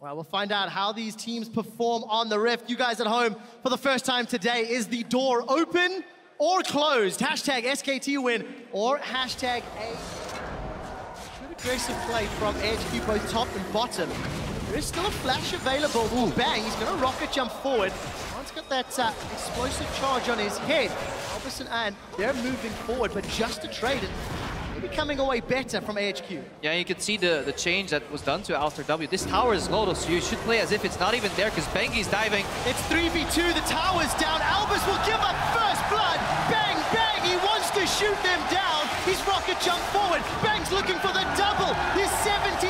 Well, we'll find out how these teams perform on the Rift. You guys at home, for the first time today, is the door open or closed? Hashtag SKT win or hashtag A. Good aggressive play from ahq, both top and bottom. There is still a flash available. Ooh, Bang, he's going to rocket jump forward. Man's got that explosive charge on his head. Albus and they're moving forward, but just a trade. Maybe coming away better from ahq. Yeah, you can see the change that was done to AlphaDraft. This tower is low, so you should play as if it's not even there, because Bengi's diving. It's 3v2, the tower's down. Albus will give up first blood. Bang, Bang, he wants to shoot them down. He's rocket jump forward. Bang's looking for the double. His 73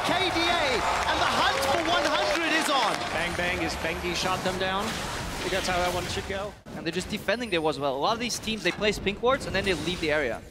KDA, and the hunt for 100 is on. Bang, bang, as Bengi shot them down. I think that's how that one should go. And they're just defending there as well. A lot of these teams, they place pink wards and then they leave the area.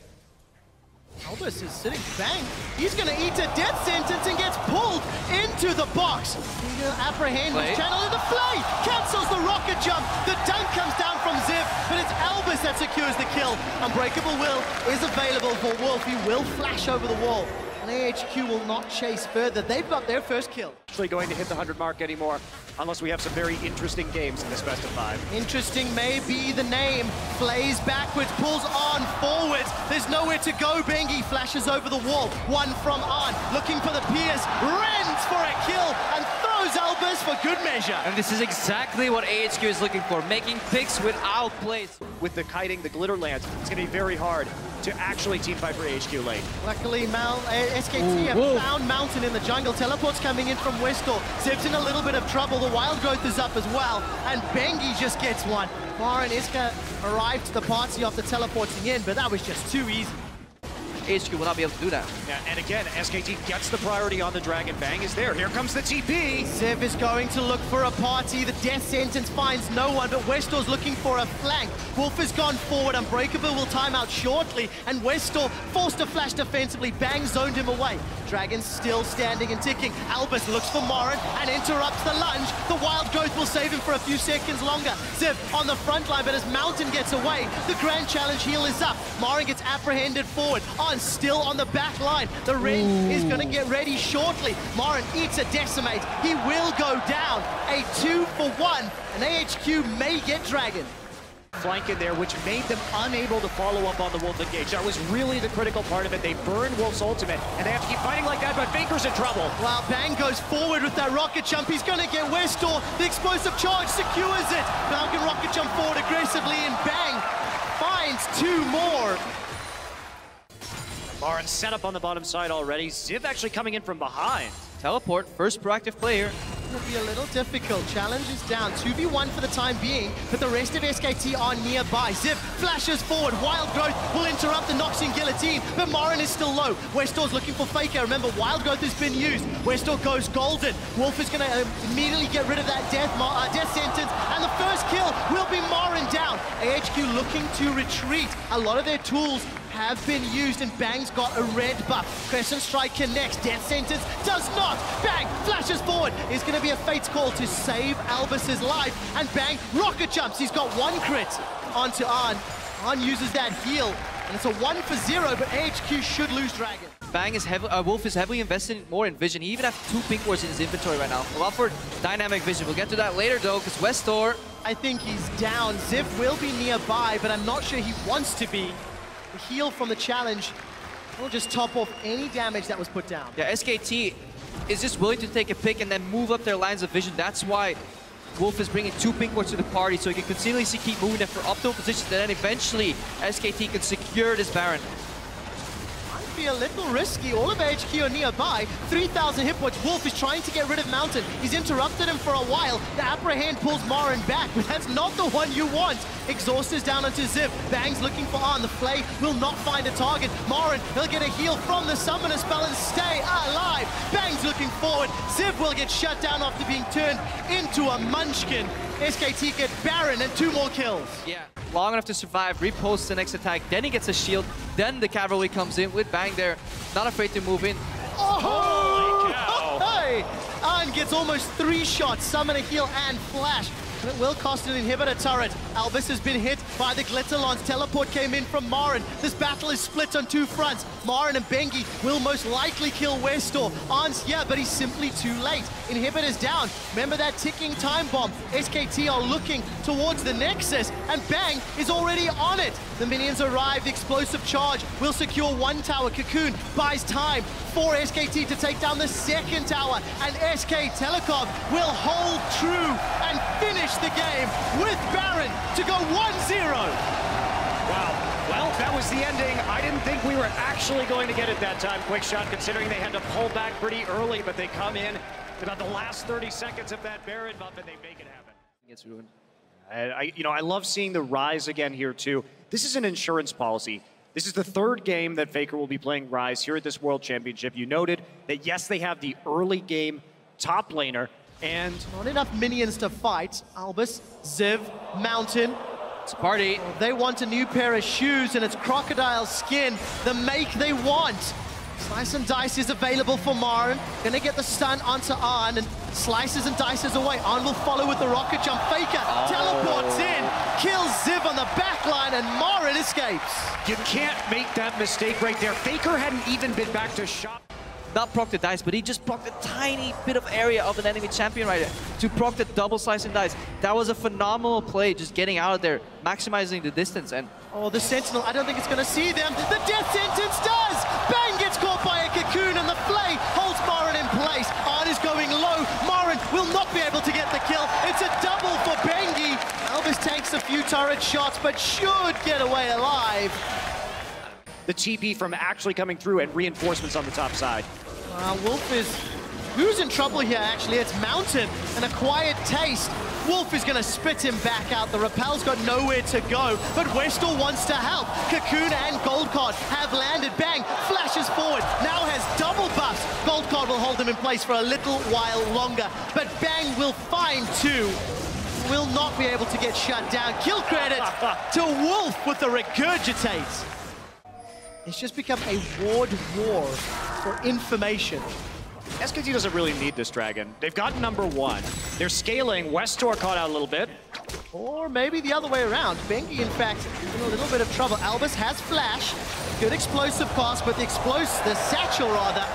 Albus is sitting. Bang, he's going to eat a death sentence and gets pulled into the box. He's going to apprehend his channel in the flay. Cancels the rocket jump. The dunk comes down from Ziv, but it's Albus that secures the kill. Unbreakable Will is available for Wolf. He will flash over the wall. And ahq will not chase further. They've got their first kill. Actually going to hit the 100 mark anymore, unless we have some very interesting games in this best of 5. Interesting may be the name. Flays backwards, pulls on forwards. There's nowhere to go. Bengi flashes over the wall. One from On, looking for the Pierce. Rends for a kill and throws Albus for good measure. And this is exactly what ahq is looking for, making picks without plays. With the kiting, the glitter lands, it's going to be very hard to actually teamfight for ahq lane. Luckily, SKT have found Mountain in the jungle. Teleport's coming in from Westall. Ziv's in a little bit of trouble. The Wild Growth is up as well. And Bengi just gets one. Mar and Iska arrived to the party after teleporting in, but that was just too easy. ahq will not be able to do that. Yeah, and again, SKT gets the priority on the Dragon. Bang is there. Here comes the TP. Ziv is going to look for a party. The death sentence finds no one, but Westall's looking for a flank. Wolf has gone forward. Unbreakable will time out shortly, and Westall forced to flash defensively. Bang zoned him away. Dragon's still standing and ticking. Albus looks for Morin and interrupts the lunge. The Wild Growth will save him for a few seconds longer. Ziv on the front line, but as Mountain gets away, the Grand Challenge heal is up. Morin gets apprehended forward. On still on the back line. The Ren is going to get ready shortly. Morin eats a decimate. He will go down. A 2-for-1, and ahq may get Dragon. Flank in there, which made them unable to follow up on the Wolf engage. That was really the critical part of it. They burned Wolf's ultimate, and they have to keep fighting like that, but Faker's in trouble. Wow, Bang goes forward with that rocket jump. He's going to get Westall. The explosive charge secures it. Now can rocket jump forward aggressively, and Bang finds 2 more. Morin set up on the bottom side already. Ziv actually coming in from behind. Teleport, first proactive player. It'll be a little difficult. Challenge is down. 2v1 for the time being, but the rest of SKT are nearby. Ziv flashes forward. Wild Growth will interrupt the Noxian Guillotine, but Morin is still low. Westall's looking for Faker. Remember, Wild Growth has been used. Westall goes golden. Wolf is going to immediately get rid of that death sentence, and the first kill will be Morin down. ahq looking to retreat. A lot of their tools have been used, and Bang's got a red buff. Counterstrike connects. Death sentence does not. Bang flashes forward. It's going to be a fate's call to save Albus's life, and Bang rocket jumps. He's got 1 crit onto On. On uses that heal, and it's a 1-for-0, but ahq should lose Dragon. Bang is Wolf is heavily invested more in vision. He even has 2 pink wards in his inventory right now. Allow for dynamic vision. We'll get to that later though, because Westall, I think he's down. Ziv will be nearby, but I'm not sure he wants to be. The heal from the challenge will just top off any damage that was put down. yeah, SKT is just willing to take a pick and then move up their lines of vision. That's why Wolf is bringing 2 pink wards to the party, so he can continuously keep moving them for optimal positions, and then eventually SKT can secure this Baron. Might be a little risky. All of ahq are nearby. 3,000 hit points. Wolf is trying to get rid of Mountain. He's interrupted him for a while. The apprehend pulls Morin back, but that's not the one you want. Exhaust is down onto Ziv. Bang's looking for On. The Flay will not find a target. Morin, he'll get a heal from the Summoner spell and stay alive. Bang's looking forward. Ziv will get shut down after being turned into a munchkin. SKT get Baron and 2 more kills. Yeah, long enough to survive, reposts the next attack, then he gets a shield, then the cavalry comes in with Bang there, not afraid to move in. Oh! Holy cow! Hey! On gets almost 3 shots, Summoner heal and flash. And it will cost an inhibitor turret. Albus has been hit by the Glitterlons. Teleport came in from Marin. This battle is split on two fronts. Marin and Bengi will most likely kill Westor. Arns, yeah, but he's simply too late. Inhibitor's down. Remember that ticking time bomb. SKT are looking towards the Nexus, and Bang is already on it. The minions arrive. The explosive charge will secure one tower. Cocoon buys time for SKT to take down the second tower, and SK Telecom will hold true and finish the game with Baron to go 1-0. Wow. Well, that was the ending. I didn't think we were actually going to get it that time. Quick shot, considering they had to pull back pretty early, but they come in about the last 30 seconds of that Baron buff, and they make it happen. It gets ruined. I love seeing the Rise again here, too. This is an insurance policy. This is the third game that Faker will be playing Rise here at this World Championship. You noted that, yes, they have the early game top laner, and not enough minions to fight. Albus, Ziv, Mountain. It's a party. They want a new pair of shoes, and it's crocodile skin, the make they want. Slice and Dice is available for Marin. Gonna get the stun onto Arn, and slices and dices away. Arn will follow with the rocket jump. Faker teleports in, kills Ziv on the back line, and Marin escapes. You can't make that mistake right there. Faker hadn't even been back to shot. Not proc the dice, but he just procced a tiny bit of area of an enemy champion right there to proc the double slice and dice. That was a phenomenal play, just getting out of there, maximizing the distance. And oh, the Sentinel, I don't think it's going to see them. The death sentence does! Bang gets caught by a Cocoon, and the flay holds Marin in place. Arn is going low. Marin will not be able to get the kill. It's a double for Bengi. Albus takes a few turret shots, but should get away alive. The TP from actually coming through and reinforcements on the top side. Wolf is... Who's in trouble here, actually? It's Mountain, and a quiet taste. Wolf is going to spit him back out. The Repel's got nowhere to go, but Westor wants to help. Cocoon and Goldcard have landed. Bang flashes forward, now has double buffs. Goldcard will hold him in place for a little while longer, but Bang will find two. Will not be able to get shut down. Kill credit to Wolf with the regurgitate. It's just become a ward war for information. SKT doesn't really need this dragon. They've got #1. They're scaling. Westor caught out a little bit. Or maybe the other way around. Bengi, in fact, in a little bit of trouble. Albus has flash. Good explosive pass, but the satchel rather,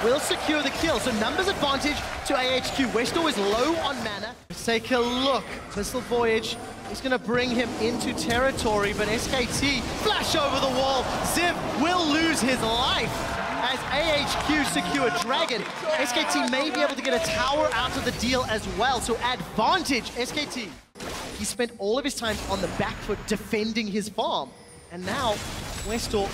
will secure the kill. So numbers advantage to ahq. Westor is low on mana. Let's take a look. Missile Voyage is going to bring him into territory, but SKT flash over the wall. Ziv will lose his life as ahq secure Dragon. SKT may be able to get a tower out of the deal as well, so advantage SKT. He spent all of his time on the back foot defending his farm, and now Westor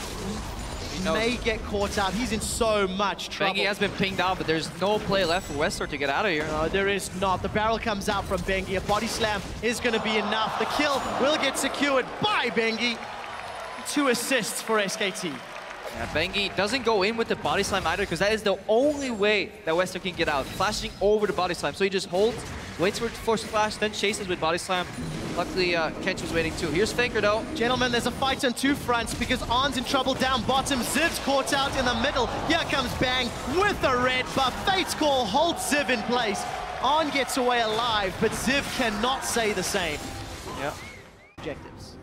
may get caught out. He's in so much trouble. Bengi has been pinged out, but there's no play left for Westor to get out of here. No, there is not. The barrel comes out from Bengi. A body slam is going to be enough. The kill will get secured by Bengi. 2 assists for SKT. Yeah, Bengi doesn't go in with the body slam either, because that is the only way that Westor can get out, flashing over the body slam. So he just holds, waits for force flash, then chases with body slam. Luckily, Kench was waiting too. Here's Faker though. Gentlemen, there's a fight on two fronts because Arn's in trouble down bottom. Ziv's caught out in the middle. Here comes Bang with the red buff. Fate's Call holds Ziv in place. Arn gets away alive, but Ziv cannot say the same. Yeah. Objectives.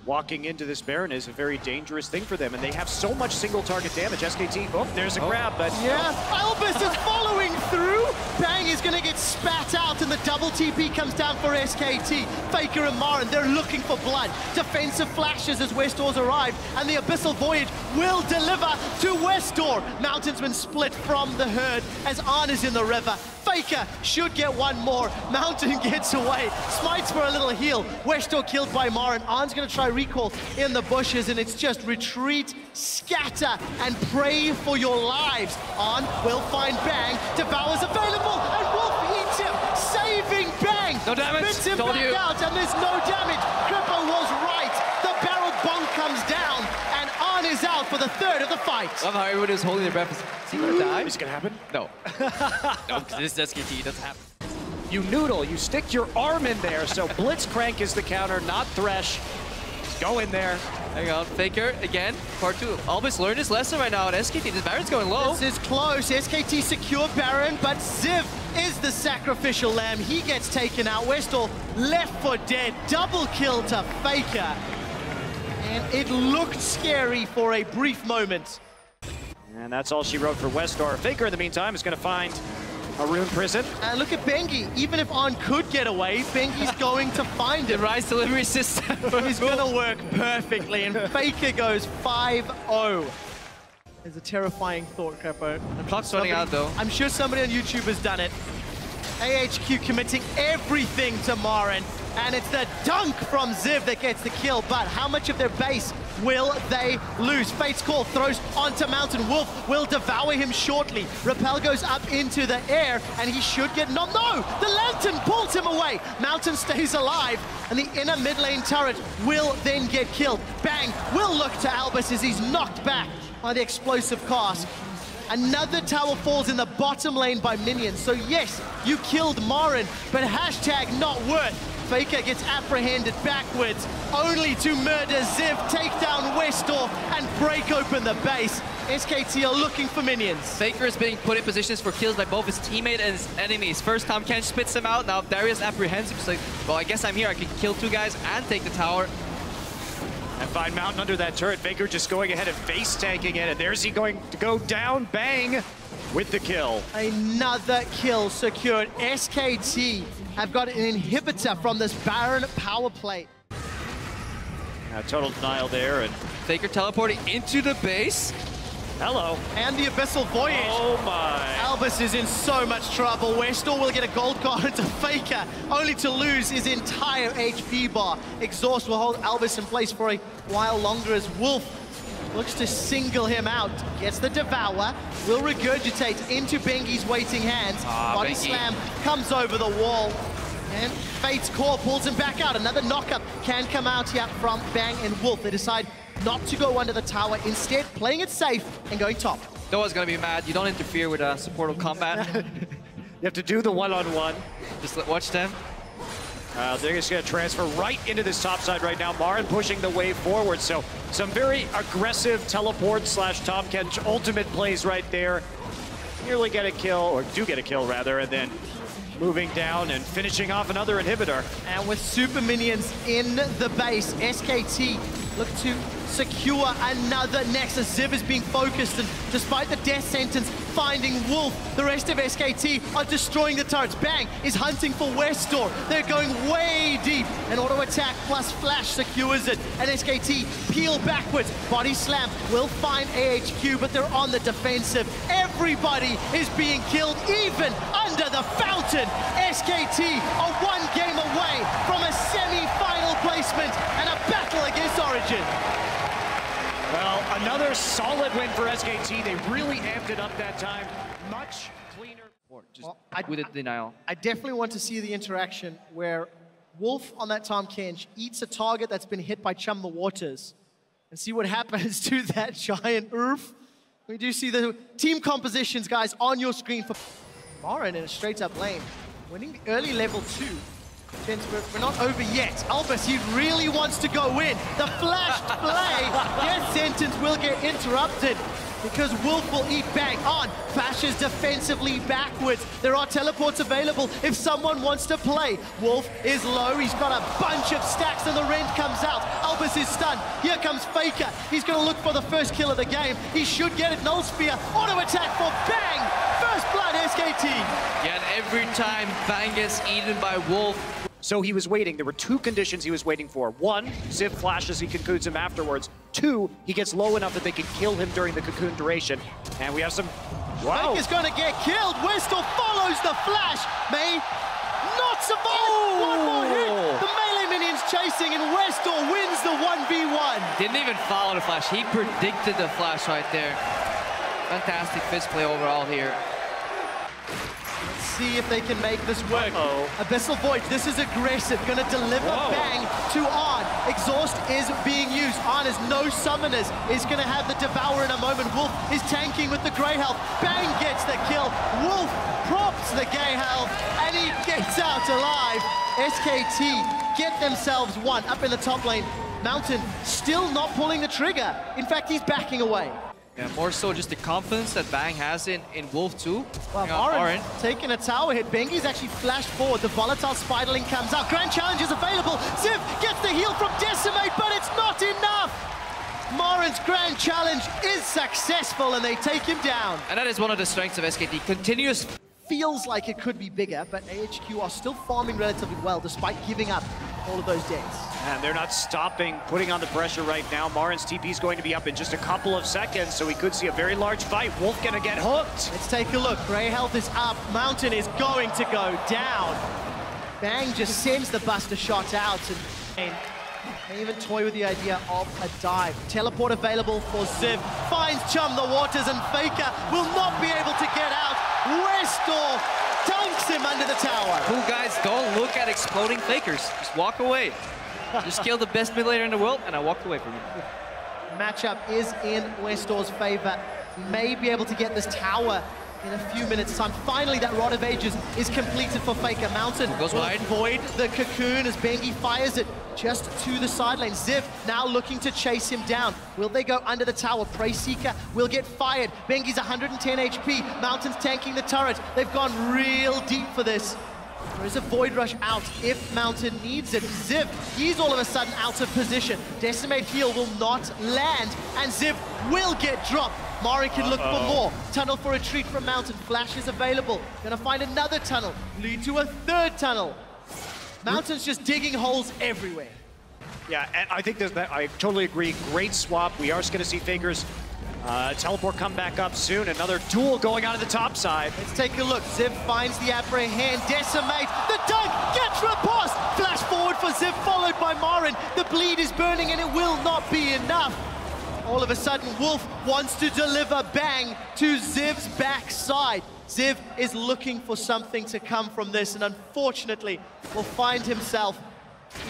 Walking into this Baron is a very dangerous thing for them, and they have so much single target damage. SKT, oh, there's a grab, but... Yeah, Albus is following through. Bang is going to get spat out, and the double TP comes down for SKT. Faker and Marin, they're looking for blood. Defensive flashes as Westor's arrived, and the Abyssal Voyage will deliver to Westor. Mountain's been split from the herd as Arn is in the river. Faker should get one more. Mountain gets away, smites for a little heal. Westor killed by Marin. Arn's going to try recall in the bushes, and it's just retreat, scatter, and pray for your lives. Arn will find Bang. Devour's available, and Wolf eats him, saving Bang. No damage. Spits him Told back you. out, and there's no damage. Crippo was right. The barrel bonk comes down, and Arn is out for the third of the fight. Love how everybody was holding their breath. Is he gonna die? Is it gonna happen? No. No, because this is SKT, it doesn't happen. You noodle, you stick your arm in there, so Blitzcrank is the counter, not Thresh. Go in there. Hang on, Faker again. Part 2. Albus learned his lesson right now at SKT. This Baron's going low. This is close. SKT secure Baron, but Ziv is the sacrificial lamb. He gets taken out. Westall left for dead. Double kill to Faker. And it looked scary for a brief moment. And that's all she wrote for Westar. Faker, in the meantime, is going to find a rune prison. And look at Bengi. Even if On could get away, Bengi's going to find him. The Rise delivery system. He's going to work perfectly, and Faker goes 5-0. It's a terrifying thought, Crepo. The clock's running out, though. I'm sure somebody on YouTube has done it. ahq committing everything to Marin, and it's the dunk from Ziv that gets the kill, but how much of their base will they lose? Fate's Call throws onto Mountain. Wolf will devour him shortly. Repel goes up into the air, and he should get... No! The Lantern pulls him away! Mountain stays alive, and the inner mid lane turret will then get killed. Bang will look to Albus as he's knocked back by the explosive cast. Another tower falls in the bottom lane by minions. So yes, you killed Marin, but hashtag not worth. Faker gets apprehended backwards, only to murder Ziv, take down Westor, and break open the base. SKT are looking for minions. Faker is being put in positions for kills by both his teammate and his enemies. First time Ken spits him out, now Darius apprehends him. He's like, well, I guess I'm here. I can kill 2 guys and take the tower. And find Mountain under that turret. Faker just going ahead and face tanking it. And there's he going to go down. Bang with the kill. Another kill secured. SKT have got an inhibitor from this Baron power play. Total denial there. And Faker teleporting into the base. hello. And the Abyssal Voyage. Oh my. Albus is in so much trouble. Westor will get a gold card into Faker, only to lose his entire HP bar. Exhaust will hold Albus in place for a while longer as Wolf looks to single him out. Gets the Devour, will regurgitate into Bengi's waiting hands. Body Bengi. slam comes over the wall. And Fate's Core pulls him back out. Another knockup can come out here from Bang and Wolf. They decide not to go under the tower, instead playing it safe and going top. Noah's gonna be mad. You don't interfere with supportal combat. You have to do the one-on-one. Just watch them. They're just going to transfer right into this top side right now. Marin pushing the wave forward. So some very aggressive teleport / Tom Kench ultimate plays right there. Nearly get a kill, or do get a kill rather, and then moving down and finishing off another inhibitor. And with super minions in the base, SKT look to secure another Nexus. Ziv is being focused, and despite the death sentence, finding Wolf, the rest of SKT are destroying the turrets. Bang is hunting for Westor. They're going way deep. An auto attack plus flash secures it, and SKT peel backwards. Body slam will find ahq, but they're on the defensive. Everybody is being killed, even under the fountain. SKT are 1 game away from a semi-final placement and a battle against Origin. Well, another solid win for SKT. They really amped it up that time. Much cleaner. Just with a denial. I definitely want to see the interaction where Wolf on that Tom Kench eats a target that's been hit by Chum the Waters and see what happens to that giant Urf. We do see the team compositions, guys, on your screen for Marin in a straight-up lane. Winning the early level 2. Gents, we're not over yet. Albus, he really wants to go in. The flashed play. Death sentence will get interrupted because Wolf will eat Bang on. Bashes defensively backwards. There are teleports available if someone wants to play. Wolf is low. He's got a bunch of stacks and the rend comes out. Albus is stunned. Here comes Faker. He's going to look for the first kill of the game. He should get it. Null Spear. Auto attack for Bang. First blood, SKT. Yeah, and every time Bang gets eaten by Wolf. So he was waiting. There were 2 conditions he was waiting for. 1, Ziv flashes, he cocoons him afterwards. 2, he gets low enough that they can kill him during the cocoon duration. And we have some... Wow. Faker's going to get killed. Westor follows the flash. May not survive. One more hit. The melee minions chasing, and Westor wins the 1v1. Didn't even follow the flash. He predicted the flash right there. Fantastic fist play overall here. See if they can make this work. Abyssal Void, this is aggressive. Gonna deliver Bang to On. Exhaust is being used. On is no summoners. Is gonna have the Devour in a moment. Wolf is tanking with the Grey Health. Bang gets the kill. Wolf props the Gay Health, and he gets out alive. SKT get themselves 1 up in the top lane. Mountain still not pulling the trigger. In fact, he's backing away. Yeah, more so just the confidence that Bang has in Wolf too. Well, Oren taking a tower hit. Bengi's actually flashed forward. The volatile Spiderling comes out. Grand challenge is available. Ziv gets the heal from Decimate, but it's not enough. Morin's grand challenge is successful, and they take him down. And that is one of the strengths of SKT. Continuous. Feels like it could be bigger, but ahq are still farming relatively well, despite giving up all of those days. And they're not stopping, putting on the pressure right now. Marin's TP is going to be up in just a couple of seconds, so we could see a very large fight. Wolf gonna get hooked. Let's take a look. Grey health is up. Mountain is going to go down. Bang just sends the buster shot out, and they even toy with the idea of a dive. Teleport available for Ziv. Finds Chum the Waters, and Faker will not be able to get out. Westor dunks him under the tower. Cool guys, don't look at exploding Fakers. Just walk away. Just kill the best mid laner in the world, and I walked away from you. Matchup is in Westor's favor. May be able to get this tower in a few minutes' time. Finally, that Rod of Ages is completed for Faker. Mountain goes wide. Void the cocoon as Bengi fires it just to the side lane. Ziv now looking to chase him down. Will they go under the tower? Prey Seeker will get fired. Bengi's 110 HP. Mountain's tanking the turret. They've gone real deep for this. There is a Void Rush out if Mountain needs it. Ziv, he's all of a sudden out of position. Decimate heal will not land, and Ziv will get dropped. Mari can look for more. Tunnel for retreat from Mountain. Flash is available. Gonna find another tunnel. Lead to a third tunnel. Mountain's just digging holes everywhere. Yeah, and I think that I totally agree. Great swap. We are going to see Fakers teleport come back up soon. Another duel going on at the top side. Let's take a look. Ziv finds the apprehend. Decimate. The dunk gets repulsed. Flash forward for Ziv, followed by Marin. The bleed is burning, and it will not be enough. All of a sudden, Wolf wants to deliver Bang to Ziv's backside. Ziv is looking for something to come from this, and unfortunately will find himself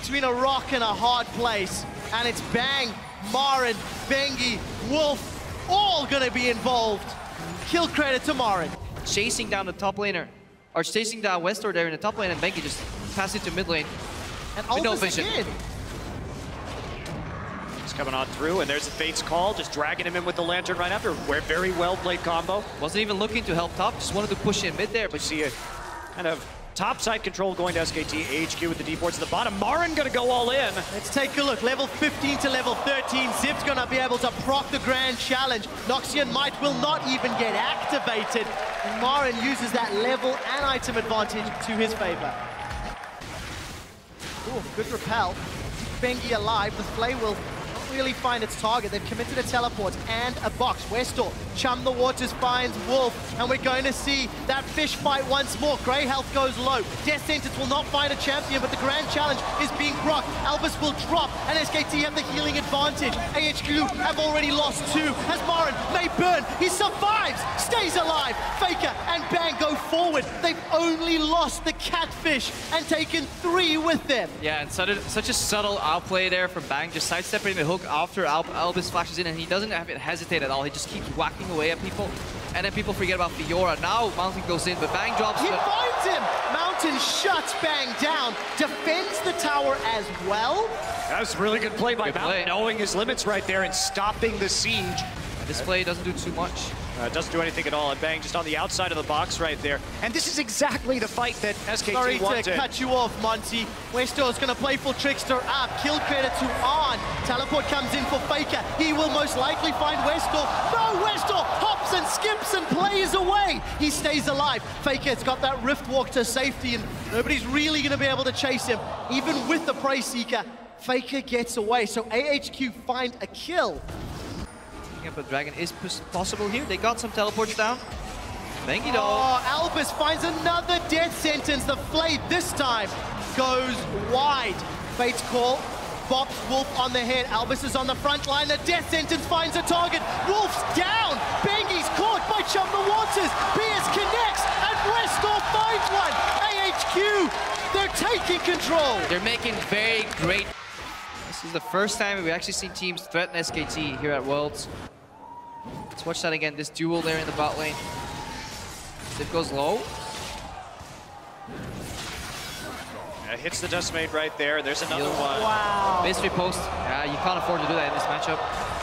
between a rock and a hard place. And it's Bang, Marin, Bengi, Wolf, all gonna be involved. Kill credit to Marin. Chasing down the top laner, or chasing down Westor there in the top lane, and Bengi just pass it to mid lane. And with no Albus vision. again. Coming on through, and there's the Fate's call, just dragging him in with the Lantern right after. Very well played combo. Wasn't even looking to help top, just wanted to push in mid there. But see a kind of top side control going to SKT. ahq with the deep wards at the bottom. Marin gonna go all in. Let's take a look. Level 15 to level 13. Ziv's gonna be able to proc the grand challenge. Noxian Might will not even get activated. And Marin uses that level and item advantage to his favor. Ooh, good repel. Bengi alive. The Flay will really find its target. They've committed a teleport and a box. Westor, Chum the Waters finds Wolf, and we're going to see that fish fight once more. Grey health goes low. Death Sentence will not find a champion, but the grand challenge is being procced. Albus will drop, and SKT have the healing advantage. ahq have already lost two, as Marin may burn. He survives, stays alive. Faker and Bang go forward. They've only lost the catfish and taken 3 with them. Yeah, and such a subtle outplay there from Bang, just sidestepping the hook after Albus flashes in, and he doesn't have it hesitate at all. He just keeps whacking away at people, and then people forget about Fiora. Now Mountain goes in, but Bang drops. He finds him! Mountain shuts Bang down, defends the tower as well. That was a really good play by Mountain, knowing his limits right there and stopping the siege. This play doesn't do too much. It doesn't do anything at all, and Bang just on the outside of the box right there. And this is exactly the fight that SKT wanted. Sorry to cut you off, Monty. Westor's going to play for Trickster up. Kill credit to On. Teleport comes in for Faker. He will most likely find Westor. No, Westor hops and skips and plays away. He stays alive. Faker's got that Rift Walk to safety, and nobody's really going to be able to chase him. Even with the Prey Seeker, Faker gets away. So ahq find a kill. But Dragon is possible here. They got some teleports down. Bengi though. Oh, Albus finds another death sentence. The Flay this time goes wide. Fate's call. Bops Wolf on the head. Albus is on the front line. The death sentence finds a target. Wolf's down. Bengi's caught by Chum the Waters. Pierce connects, and Westor finds one. ahq, they're taking control. They're making very great. This is the first time we've actually seen teams threaten SKT here at Worlds. Let's watch that again, this duel there in the bot lane. It goes low. Hits the decimate right there. There's another one. Wow. Base repost. Yeah, you can't afford to do that in this matchup.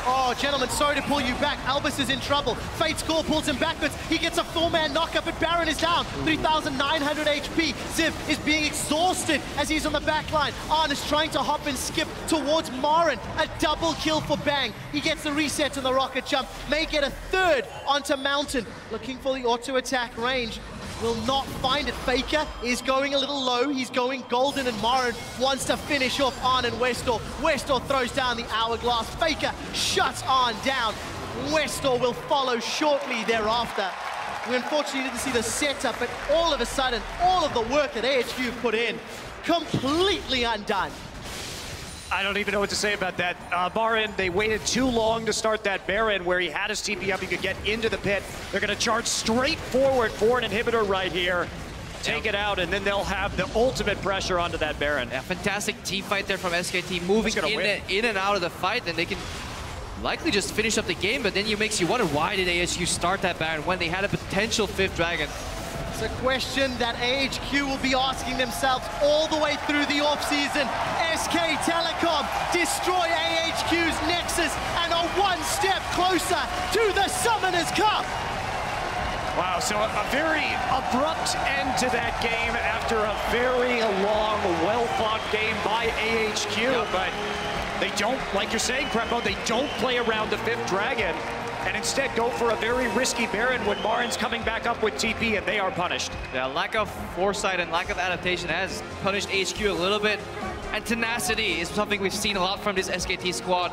Oh, gentlemen, sorry to pull you back. Albus is in trouble. Fate's Core pulls him backwards. He gets a 4-man knockup, but Baron is down. 3,900 HP. Ziv is being exhausted as he's on the back line. Arn is trying to hop and skip towards Marin. A double kill for Bang. He gets the reset on the rocket jump. May get a third onto Mountain. Looking for the auto attack range. Will not find it. Faker is going a little low. He's going golden, and Marin wants to finish off Arn and Westor. Westor throws down the hourglass. Faker shuts Arn down. Westor will follow shortly thereafter. We unfortunately didn't see the setup, but all of a sudden, all of the work that ahq put in, completely undone. I don't even know what to say about that. Marin, they waited too long to start that Baron where he had his TP up, he could get into the pit. They're going to charge straight forward for an inhibitor right here. Take it out, and then they'll have the ultimate pressure onto that Baron. Yeah, fantastic team fight there from SKT, moving in and out of the fight, and they can likely just finish up the game, but then it makes you wonder, why did ahq start that Baron when they had a potential 5th dragon? It's a question that ahq will be asking themselves all the way through the offseason. SK Telecom destroy ahq's Nexus and are one step closer to the Summoners Cup. Wow, so a very abrupt end to that game after a very long, well-fought game by ahq, but they don't, like you're saying, Prepo, they don't play around the 5th dragon, and instead go for a very risky Baron when Marin's coming back up with TP, and they are punished. Yeah, lack of foresight and lack of adaptation has punished ahq a little bit, and tenacity is something we've seen a lot from this SKT squad.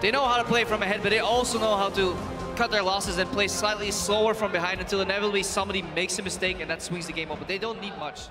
They know how to play from ahead, but they also know how to cut their losses and play slightly slower from behind until inevitably somebody makes a mistake and that swings the game up, but they don't need much.